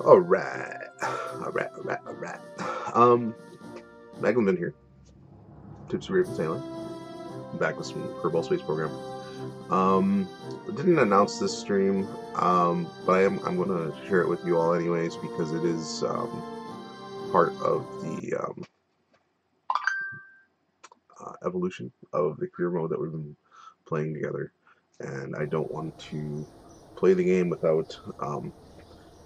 Alright. Maglinjosvinn here. Tipsy Raven Taylor. Back with some Kerbal Space Program. I didn't announce this stream, but I'm going to share it with you all anyways because it is part of the evolution of the career mode that we've been playing together, and I don't want to play the game without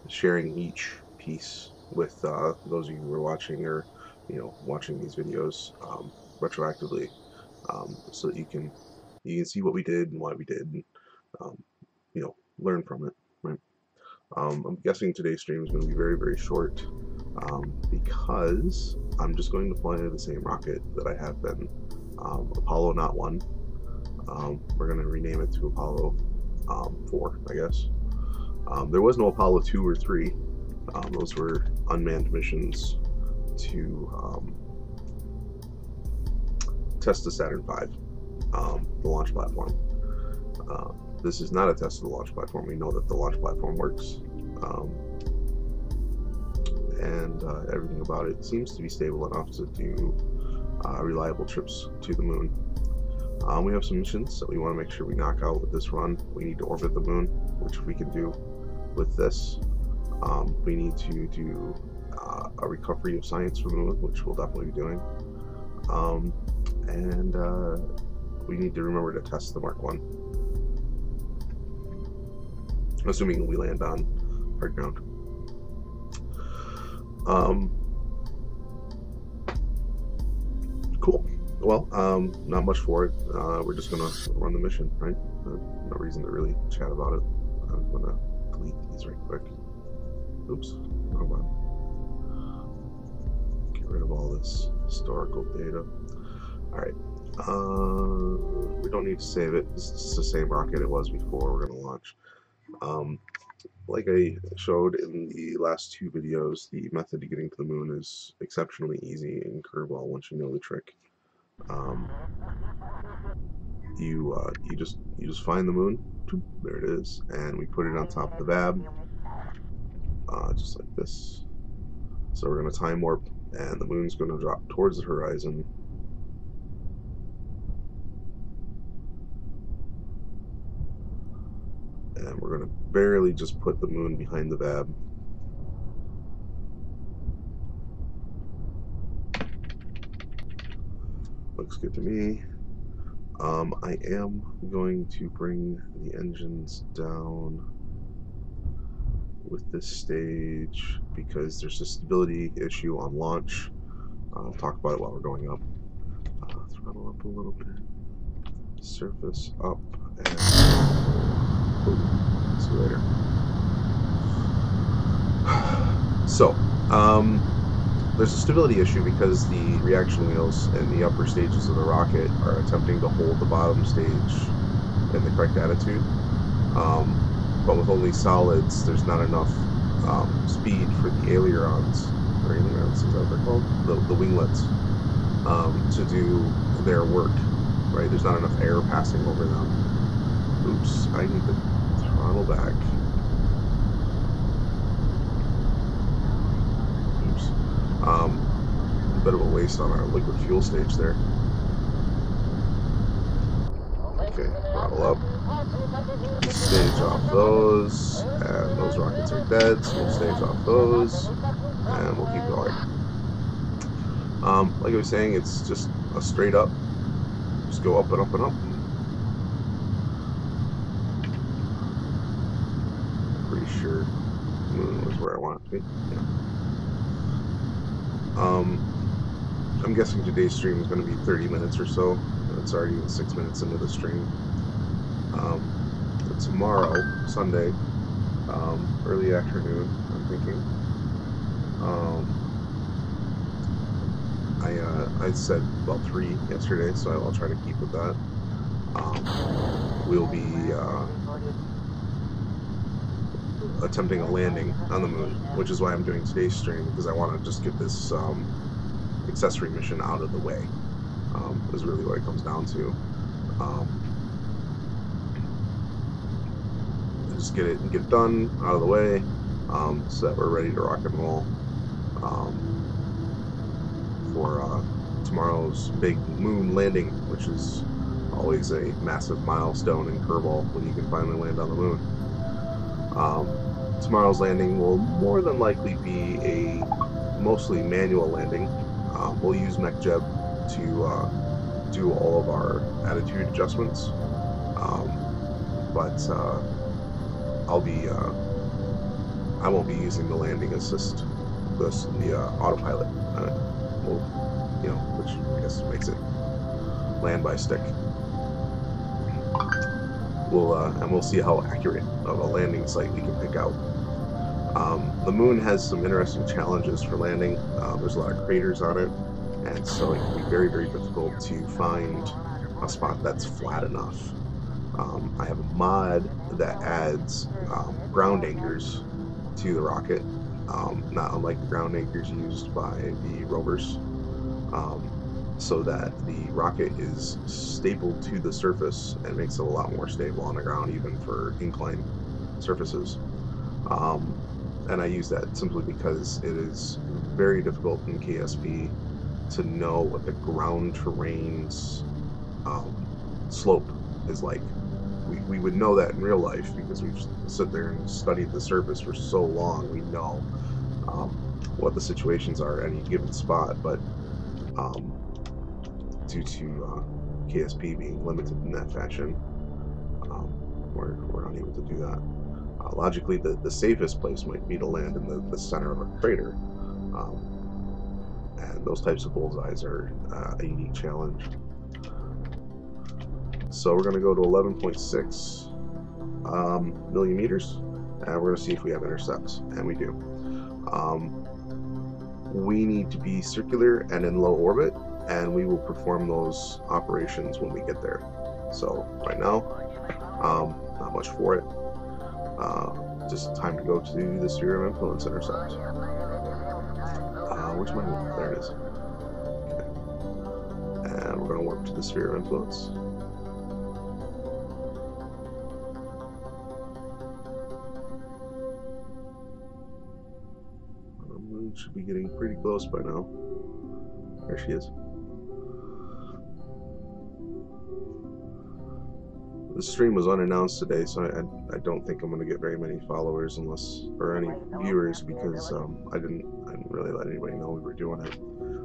sharing each piece with those of you who are watching or watching these videos retroactively, so that you can see what we did and why we did, and learn from it. Right? I'm guessing today's stream is going to be very, very short because I'm just going to fly the same rocket that I have been. Apollo not 1. We're going to rename it to Apollo 4, I guess. There was no Apollo 2 or 3. Those were unmanned missions to test the Saturn V, the launch platform. This is not a test of the launch platform. We know that the launch platform works, and everything about it seems to be stable enough to do reliable trips to the moon. We have some missions that we want to make sure we knock out with this run. We need to orbit the moon, which we can do with this. We need to do a recovery of science from the moon, which we'll definitely be doing. And we need to remember to test the Mark 1. Assuming we land on hard ground. Cool. Well, not much for it. We're just gonna run the mission, right? No reason to really chat about it. I'm gonna delete these right quick. Oops, wrong one. Get rid of all this historical data. Alright. We don't need to save it. This is the same rocket it was before we're gonna launch. Like I showed in the last 2 videos, the method to getting to the moon is exceptionally easy in Kerbal once you know the trick. You just find the moon. There it is, and we put it on top of the VAB, just like this. So we're going to time warp, and the moon's going to drop towards the horizon. And we're going to barely just put the moon behind the VAB. Looks good to me. I am going to bring the engines down with this stage because there's a stability issue on launch. I'll talk about it while we're going up. Throttle up a little bit. Surface up. And see you later. So, there's a stability issue because the reaction wheels in the upper stages of the rocket are attempting to hold the bottom stage in the correct attitude. But with only solids, there's not enough speed for the ailerons, or ailerons, is that what they're called? The winglets, to do their work, right? There's not enough air passing over them. Oops, I need to throttle back. A bit of a waste on our liquid fuel stage there. Okay, throttle up. Stage off those, and those rockets are dead, so we'll stage off those, and we'll keep going. Like I was saying, it's just a straight up. Just go up and up and up. Pretty sure the moon was where I want it to be. Yeah. I'm guessing today's stream is going to be 30 minutes or so. It's already 6 minutes into the stream. Tomorrow, Sunday, early afternoon, I'm thinking. I said about 3 yesterday, so I'll try to keep with that. We'll be attempting a landing on the moon, which is why I'm doing today's stream, because I want to just get this accessory mission out of the way, is really what it comes down to. Just get it done, out of the way, so that we're ready to rock and roll for tomorrow's big moon landing, which is always a massive milestone in Kerbal when you can finally land on the moon. Tomorrow's landing will more than likely be a mostly manual landing. We'll use MechJeb to do all of our attitude adjustments, but I won't be using the landing assist, the autopilot. Which I guess makes it land by stick. We'll see how accurate of a landing site we can pick out. The moon has some interesting challenges for landing. There's a lot of craters on it, and so it can be very, very difficult to find a spot that's flat enough. I have a mod that adds ground anchors to the rocket, not unlike the ground anchors used by the rovers, so that the rocket is stapled to the surface and makes it a lot more stable on the ground, even for inclined surfaces. And I use that simply because it is very difficult in KSP to know what the ground terrain's slope is like. We would know that in real life because we've sit there and studied the surface for so long. We know what the situations are at any given spot, but due to KSP being limited in that fashion, we're unable to do that. Logically, the safest place might be to land in the center of a crater, and those types of bullseyes are a unique challenge. So we're going to go to 11.6 million meters, and we're going to see if we have intercepts, and we do. We need to be circular and in low orbit, and we will perform those operations when we get there. So right now, not much for it. Just time to go to the sphere of influence intercept. Where's my warp? There it is. Okay. And we're going to warp to the sphere of influence. The moon should be getting pretty close by now. There she is. The stream was unannounced today, so I don't think I'm going to get very many followers or any viewers, because I didn't really let anybody know we were doing it,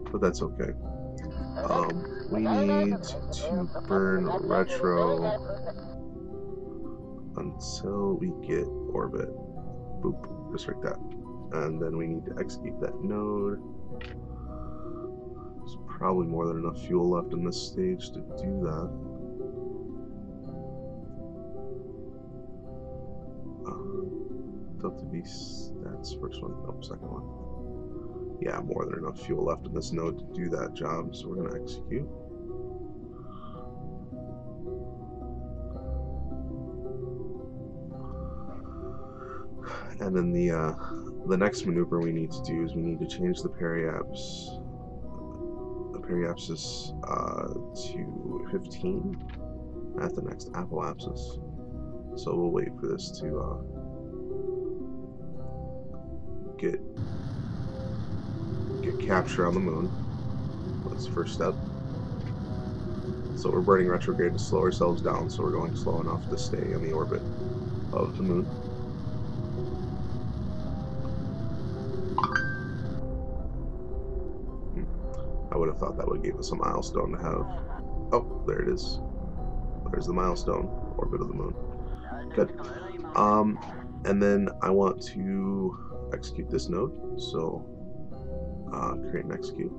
but that's okay. We need to burn retro until we get orbit. Boop, just like that. And then we need to execute that node. There's probably more than enough fuel left in this stage to do that. Have to be stats first one, nope, second one. Yeah, more than enough fuel left in this node to do that job, so we're going to execute. And then the next maneuver we need to do is we need to change the periapsis to 15 at the next apoapsis. So we'll wait for this to get capture on the moon. That's the first step. So we're burning retrograde to slow ourselves down, so we're going slow enough to stay in the orbit of the moon. I would have thought that would give us a milestone to have. Oh, there it is. There's the milestone, orbit of the moon. Good. And then I want to execute this node, so create and execute.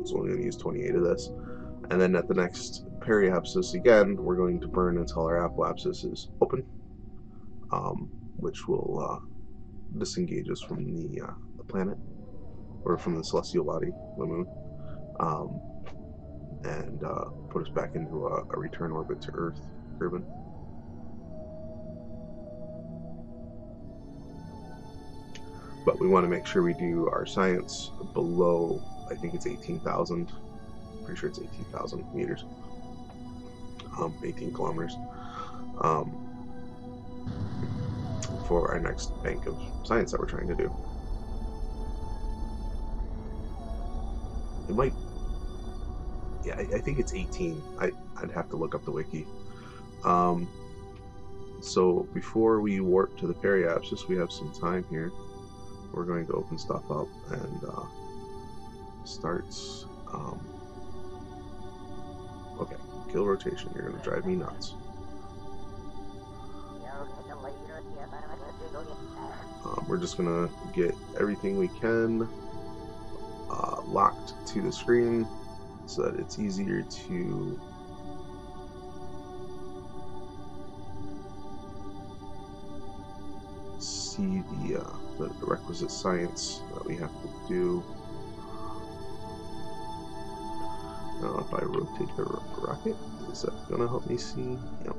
So only going to use 28 of this, and then at the next periapsis again, we're going to burn until our apoapsis is open, which will disengage us from the planet, or from the celestial body, the moon, and put us back into a return orbit to Earth, Kerbin. But we want to make sure we do our science below, I think it's 18,000 Pretty sure it's 18,000 meters, 18 kilometers, um, for our next bank of science that we're trying to do. It might, yeah, I think it's 18. I'd have to look up the wiki. So before we warp to the periapsis, we have some time here. We're going to open stuff up and starts. Okay, kill rotation. You're going to drive me nuts. We're just going to get everything we can locked to the screen so that it's easier to see the requisite science that we have to do. Now, if I rotate the rocket, is that going to help me see? Yep.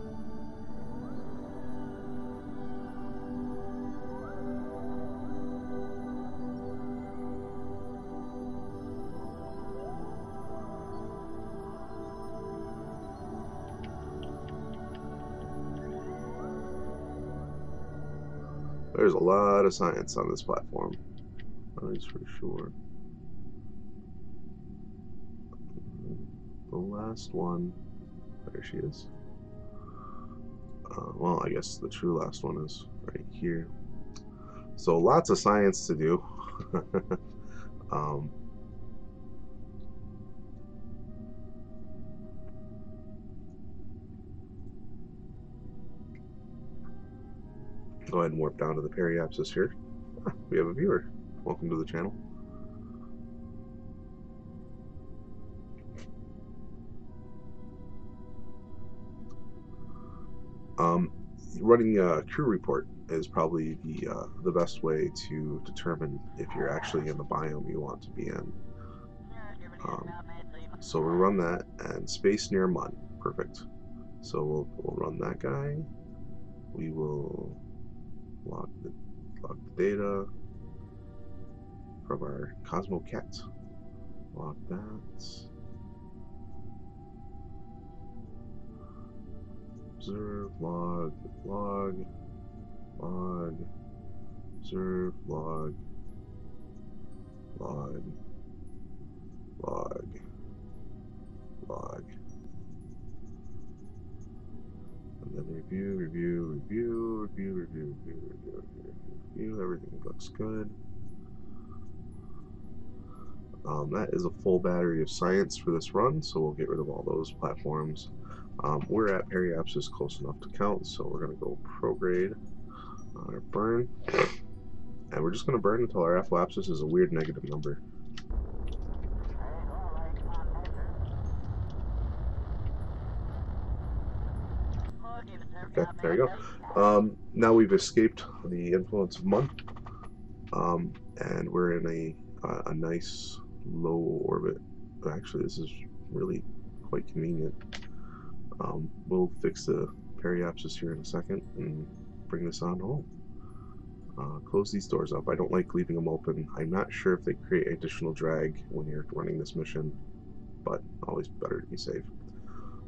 There's a lot of science on this platform, that is for sure. The last one, there she is. Well, I guess the true last one is right here. So lots of science to do. Go ahead and warp down to the periapsis here. We have a viewer. Welcome to the channel. Running a crew report is probably the best way to determine if you're actually in the biome you want to be in. So we'll run that, and space near mud. Perfect. So we'll run that guy. We will log the data from our Cosmocat. Log that. Observe, log, observe, log, and then review, everything looks good. That is a full battery of science for this run, so we'll get rid of all those platforms. We're at periapsis close enough to count, so we're going to go prograde on our burn, and we're just going to burn until our apoapsis is a weird negative number. Okay, there you go. Now we've escaped the influence of mud, and we're in a nice low orbit. Actually, this is really quite convenient. We'll fix the periapsis here in a second and bring this on home. Close these doors up. I don't like leaving them open. I'm not sure if they create additional drag when you're running this mission, but always better to be safe.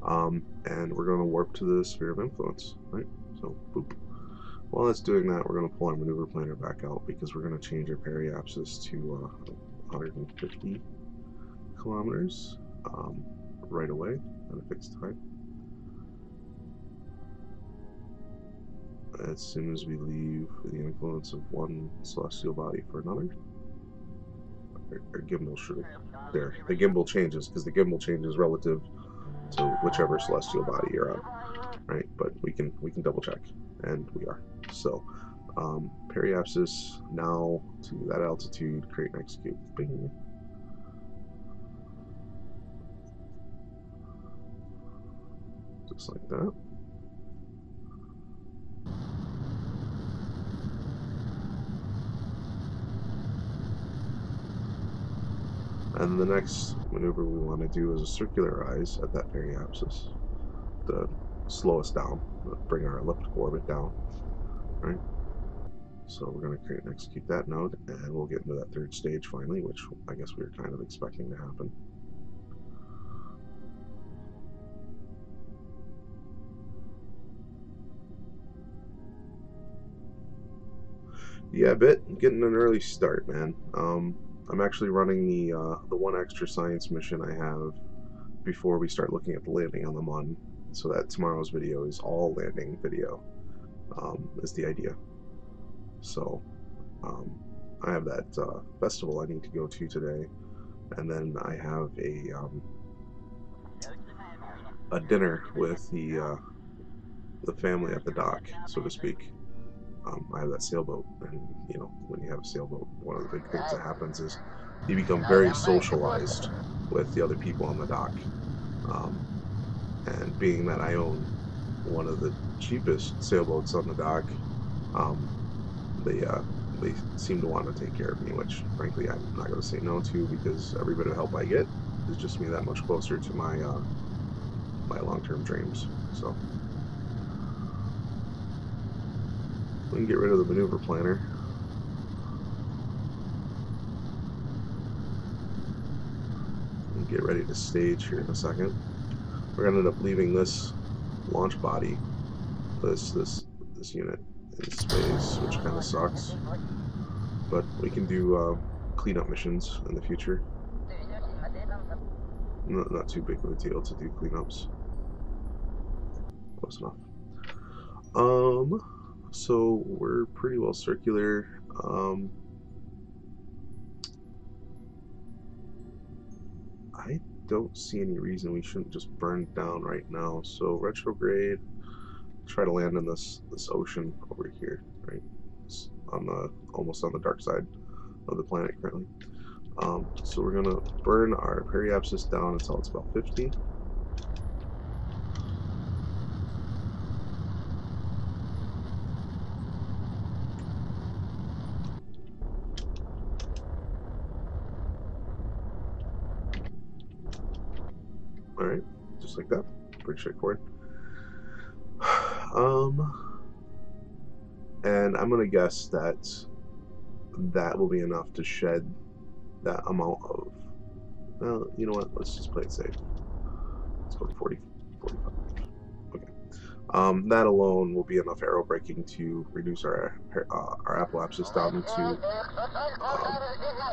And we're going to warp to the sphere of influence, right? So, boop. While it's doing that, we're going to pull our maneuver planner back out because we're going to change our periapsis to 150 kilometers right away at a fixed time. As soon as we leave the influence of one celestial body for another, our gimbal should have, there, the gimbal changes, because the gimbal changes relative to whichever celestial body you're on, right? But we can double check, and we are. So periapsis now to that altitude, create and execute. Bing. Just like that. And the next maneuver we want to do is a circularize at that periapsis to slow us down, bring our elliptical orbit down, right? So we're going to create and execute that node, and we'll get into that third stage finally, which I guess we were kind of expecting to happen. Yeah, a bit. I'm getting an early start, man. I'm actually running the one extra science mission I have before we start looking at the landing on the Mun, so that tomorrow's video is all landing video. Is the idea. So um, I have that festival I need to go to today, and then I have a dinner with the family at the dock, so to speak. I have that sailboat, and you know, when you have a sailboat, one of the big things that happens is you become very socialized with the other people on the dock. Um, and being that I own one of the cheapest sailboats on the dock, um, they seem to want to take care of me, which frankly I'm not going to say no to, because every bit of help I get is just me that much closer to my my long-term dreams. So we can get rid of the maneuver planner. And get ready to stage here in a second. We're gonna end up leaving this launch body, this unit in space, which kind of sucks. But we can do cleanup missions in the future. Not too big of a deal to do cleanups. Close enough. So we're pretty well circular. I don't see any reason we shouldn't just burn down right now. So retrograde, try to land in this ocean over here, right? It's on the almost on the dark side of the planet currently. So we're gonna burn our periapsis down until it's about 50. All right, just like that. Pretty straightforward. And I'm gonna guess that that will be enough to shed that amount of. Well, you know what? Let's just play it safe. Let's go to 40, 45. Okay. That alone will be enough aero braking to reduce our apoapsis down into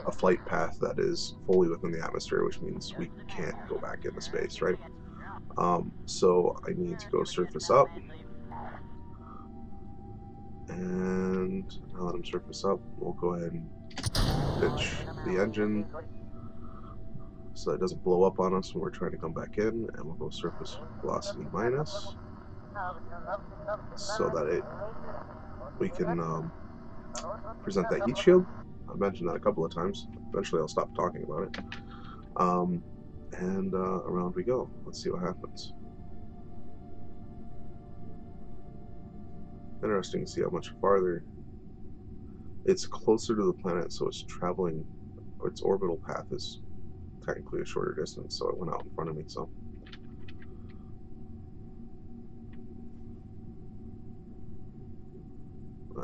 a flight path that is fully within the atmosphere, which means we can't go back into space, right? So I need to go surface up, and now that I'm surface up, we'll go ahead and pitch the engine so that it doesn't blow up on us when we're trying to come back in, and we'll go surface velocity minus so that we can present that heat shield. I've mentioned that a couple of times. Eventually I'll stop talking about it. And around we go. Let's see what happens. Interesting to see how much farther it's closer to the planet, so it's traveling, or its orbital path is technically a shorter distance, so it went out in front of me some.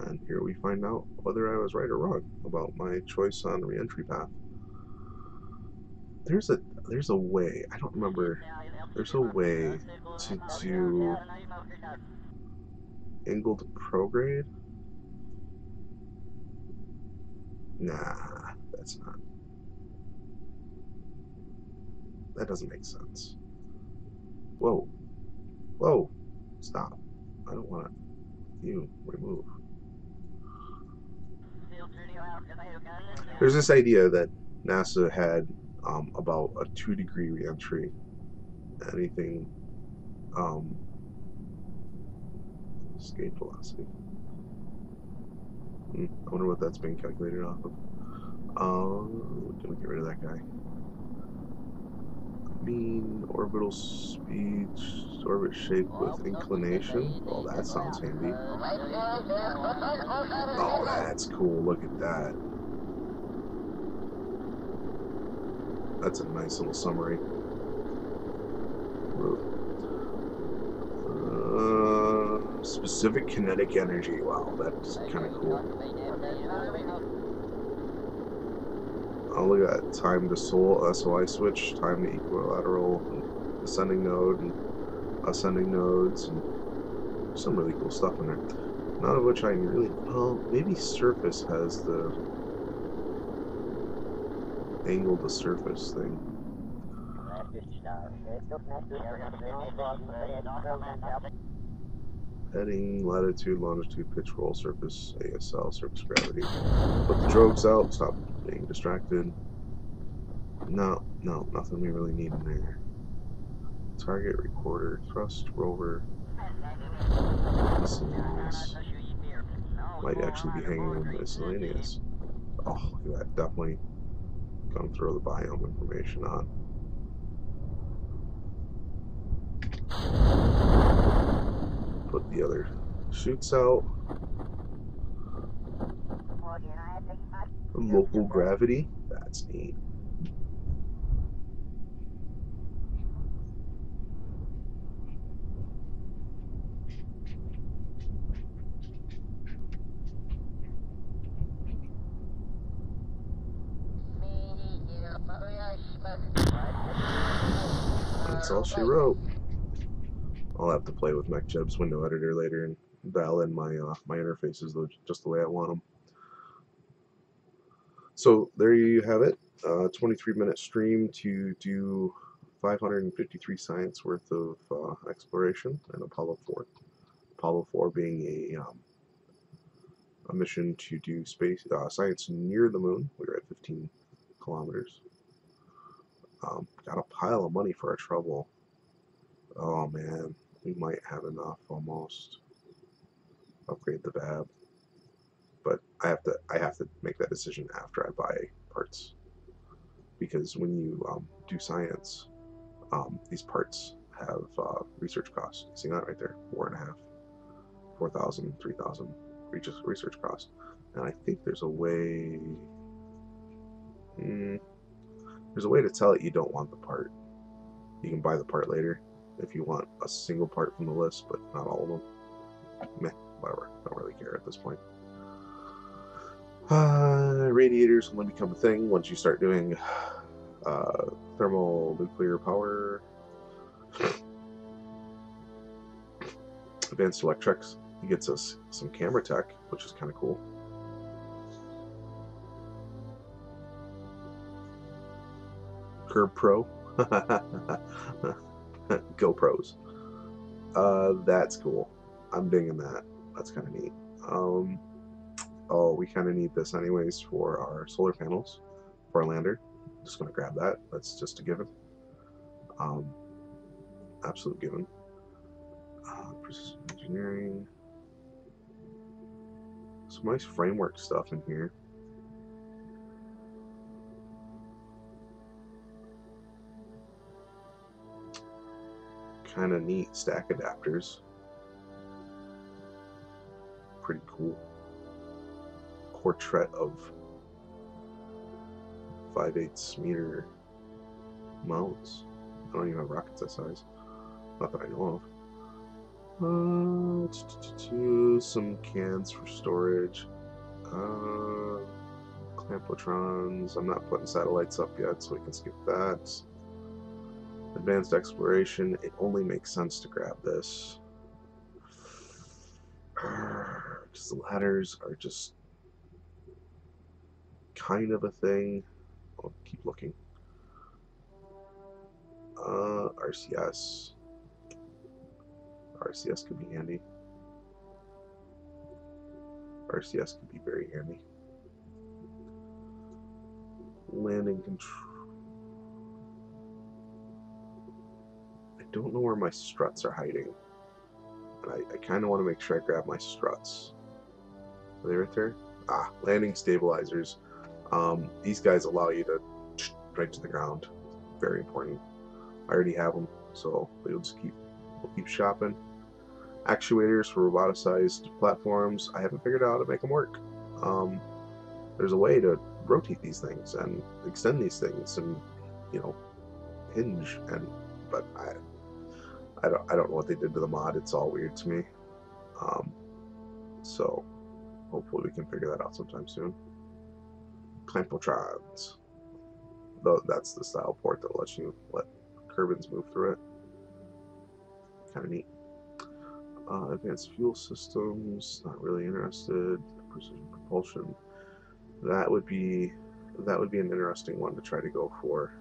And here we find out whether I was right or wrong about my choice on re-entry path. There's a way, I don't remember, there's a way to do angle to prograde? Nah, that's not. That doesn't make sense. Whoa. Whoa. Stop. I don't want to. You remove. There's this idea that NASA had about a 2-degree reentry. Anything escape velocity. I wonder what that's being calculated off of. Can we get rid of that guy? Mean orbital speed, orbit shape with inclination. Oh, that sounds handy. Oh, that's cool. Look at that. That's a nice little summary. Specific kinetic energy. Wow, that's kind of cool. Oh, look at that. Time to SOI switch, time to equilateral, and ascending node, and ascending nodes, and some really cool stuff in there. None of which I really... Well, maybe surface has the angle to surface thing. Heading, latitude, longitude, pitch, roll, surface, ASL, surface gravity. Put the drogues out, stop being distracted. No, nothing we really need in there. Target, recorder, thrust, rover. Miscellaneous. Might actually be hanging in miscellaneous. Oh, look at that. Definitely gonna throw the biome information on. Put the other chutes out. Local gravity. That's neat. That's all she wrote. I'll have to play with MechJeb's window editor later and dial in my my interfaces just the way I want them. So there you have it. 23-minute stream to do 553 science worth of exploration in Apollo 4. Apollo 4 being a mission to do space science near the moon. We were at 15 kilometers. Got a pile of money for our trouble. Oh man, we might have enough almost. Upgrade the VAB, but I have to make that decision after I buy parts, because when you do science, these parts have research costs. See that right there? 4.5, 4,000, 3,000 research cost, and I think there's a way. There's a way to tell it you don't want the part. You can buy the part later if you want a single part from the list, but not all of them. Meh, whatever. Don't really care at this point. Radiators only become a thing once you start doing thermal nuclear power. Advanced electrics gets us some camera tech, which is kind of cool. Curb Pro. GoPros. That's cool. I'm digging that. That's kind of neat. Oh, we kind of need this anyways for our solar panels for our lander. Just going to grab that. That's just a given. Absolute given. Precision engineering. Some nice framework stuff in here. Kind of neat stack adapters. Pretty cool. Portrait of 5/8 meter mounts. I don't even have rockets that size. Not that I know of. Some cans for storage. Clampotrons. I'm not putting satellites up yet, so we can skip that. Advanced exploration. It only makes sense to grab this. Because the ladders are just kind of a thing. I'll keep looking. RCS. RCS could be handy. RCS could be very handy. Landing control. I don't know where my struts are hiding. And I kind of want to make sure I grab my struts. Are they right there? Ah, landing stabilizers. These guys allow you to right to the ground. Very important. I already have them, so we'll keep shopping. Actuators for roboticized platforms. I haven't figured out how to make them work. There's a way to rotate these things and extend these things, and hinge. But I don't know what they did to the mod. It's all weird to me. So hopefully we can figure that out sometime soon. Clampotrons. Though that's the style port that lets you let Kerbins move through it. Kind of neat. Advanced fuel systems, not really interested. Precision propulsion, that would be an interesting one to try to go for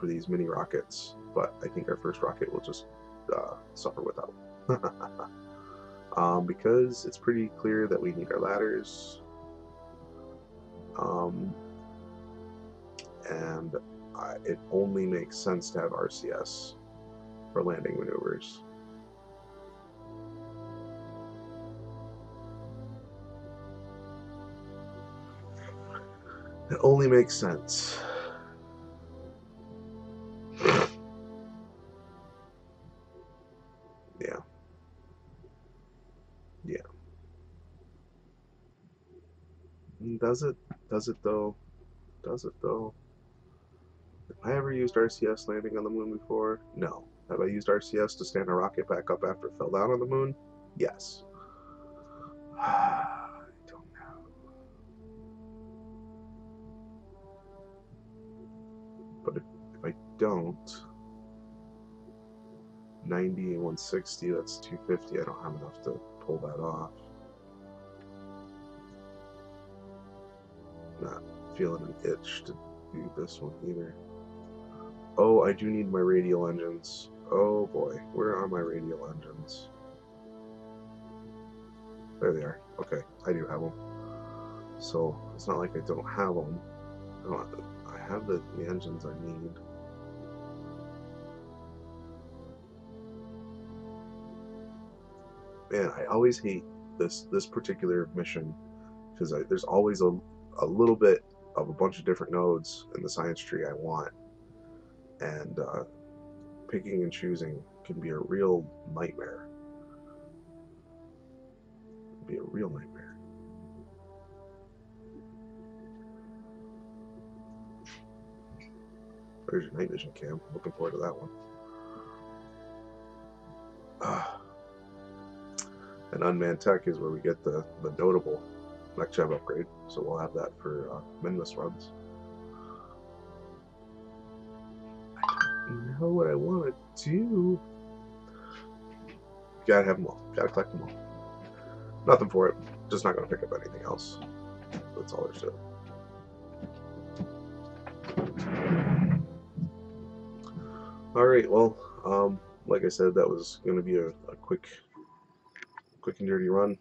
these mini rockets. But I think our first rocket will just suffer without, because it's pretty clear that we need our ladders, and it only makes sense to have RCS for landing maneuvers. It only makes sense. Yeah. Yeah. Does it? Does it though? Does it though? Have I ever used RCS landing on the moon before? No. Have I used RCS to stand a rocket back up after it fell down on the moon? Yes. I don't know. But if I don't, 90 and 160, that's 250. I don't have enough to pull that off. Not feeling an itch to do this one either. Oh, I do need my radial engines. Oh boy, where are my radial engines? There they are. Okay, I do have them. So it's not like I don't have them. I have the engines I need. Man, I always hate this particular mission because there's always a little bit of a bunch of different nodes in the science tree I want, and picking and choosing can be a real nightmare. It'd be a real nightmare. There's your night vision cam. Looking forward to that one. And unmanned tech is where we get the notable MechChev upgrade, so we'll have that for Menless runs. I don't know what I want to do. Gotta have them all. Gotta collect them all. Nothing for it. Just not gonna pick up anything else. That's all there's to it. Alright, well, like I said, that was gonna be a quick and dirty run.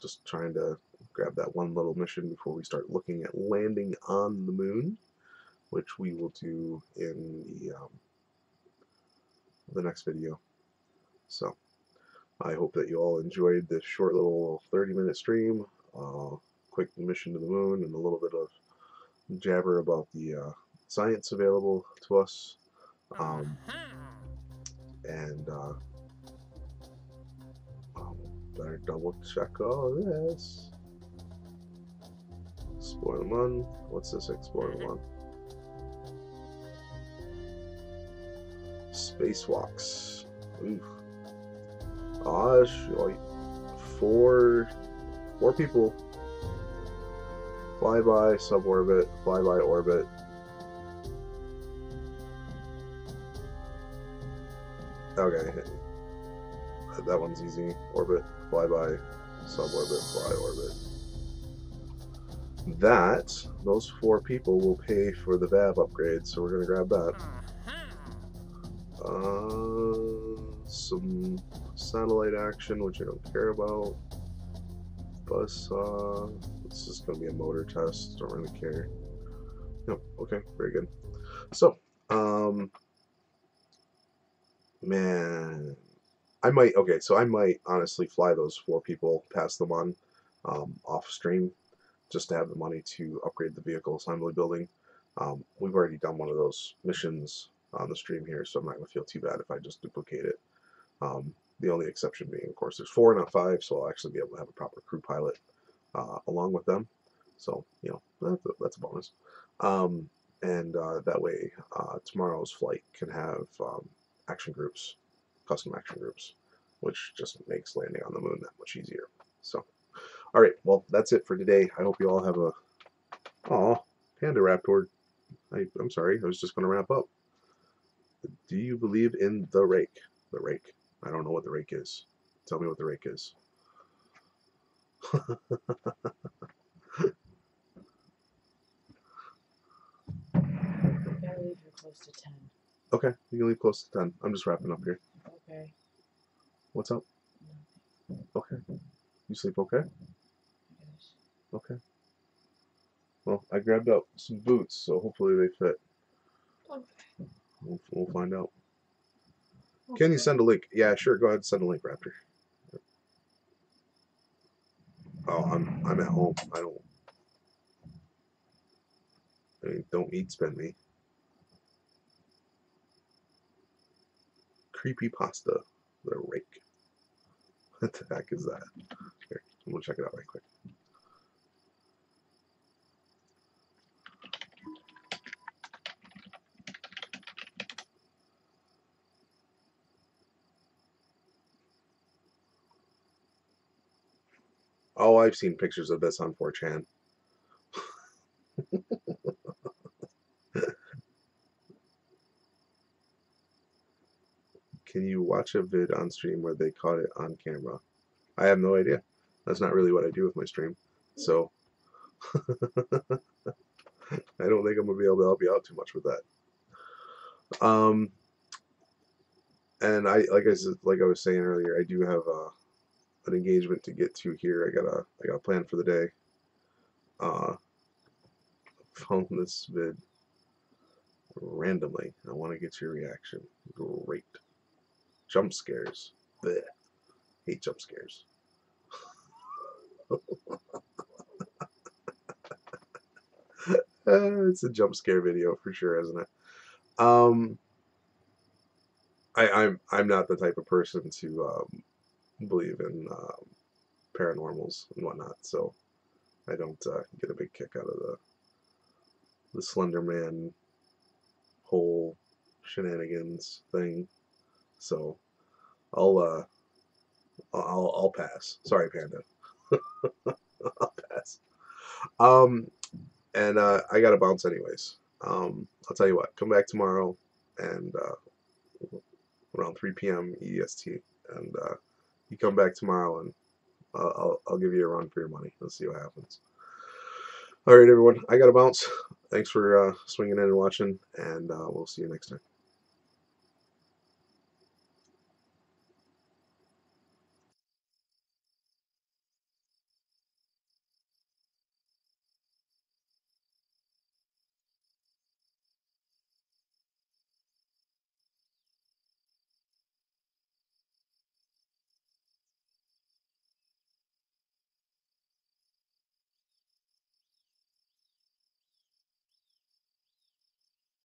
Just trying to grab that one little mission before we start looking at landing on the moon, which we will do in the next video. So I hope that you all enjoyed this short little 30-minute stream, quick mission to the moon, and a little bit of jabber about the science available to us. And better double check all this. Explore the moon. What's this? Explore the moon. Spacewalks. Oof. Like four people. Flyby, suborbit, flyby, orbit. Okay. That one's easy. Orbit, flyby, suborbit, fly, orbit. Those 4 people will pay for the VAB upgrade, so we're going to grab that. Some satellite action, which I don't care about. Bus, this is going to be a motor test, don't really care. No, okay, very good. So, man, I might honestly fly those 4 people, pass them on off stream, just to have the money to upgrade the vehicle assembly building. We've already done one of those missions on the stream here, so I'm not going to feel too bad if I just duplicate it. The only exception being, of course, there's 4, not 5, so I'll actually be able to have a proper crew pilot along with them. So, you know, that's a bonus. And that way, tomorrow's flight can have action groups, custom action groups, which just makes landing on the moon that much easier. So, all right, well, that's it for today. I hope you all have a... Aw, Panda Raptor. I'm sorry, I was just going to wrap up. Do you believe in the rake? The rake. I don't know what the rake is. Tell me what the rake is. You gotta leave here close to 10. Okay, you can leave close to 10. I'm just wrapping up here. Okay. What's up? Nothing. Okay. You sleep okay? Yes. Okay. Well, I grabbed up some boots, so hopefully they fit. Okay. We'll find out. Can you send a link? Yeah, sure. Go ahead and send a link, Raptor. Oh, I'm at home. I mean, don't eat spend me. Creepy pasta. The rake. What the heck is that? Here, I'm gonna check it out right quick. Oh, I've seen pictures of this on 4chan. Can you watch a vid on stream where they caught it on camera? I have no idea. That's not really what I do with my stream. So I don't think I'm gonna be able to help you out too much with that. And like I was saying earlier, I do have an engagement to get to here. I got a plan for the day. Found this vid randomly. I want to get your reaction. Great. Jump scares. Blech. Hate jump scares. It's a jump scare video for sure, isn't it? I'm not the type of person to believe in paranormals and whatnot, so I don't get a big kick out of the Slender Man whole shenanigans thing. So I'll pass. Sorry, Panda. I'll pass. Um, and I gotta bounce anyways. I'll tell you what. Come back tomorrow and around 3 p.m. EST, and you come back tomorrow and I'll give you a run for your money. Let's see what happens. All right, everyone. I gotta bounce. Thanks for swinging in and watching, and we'll see you next time.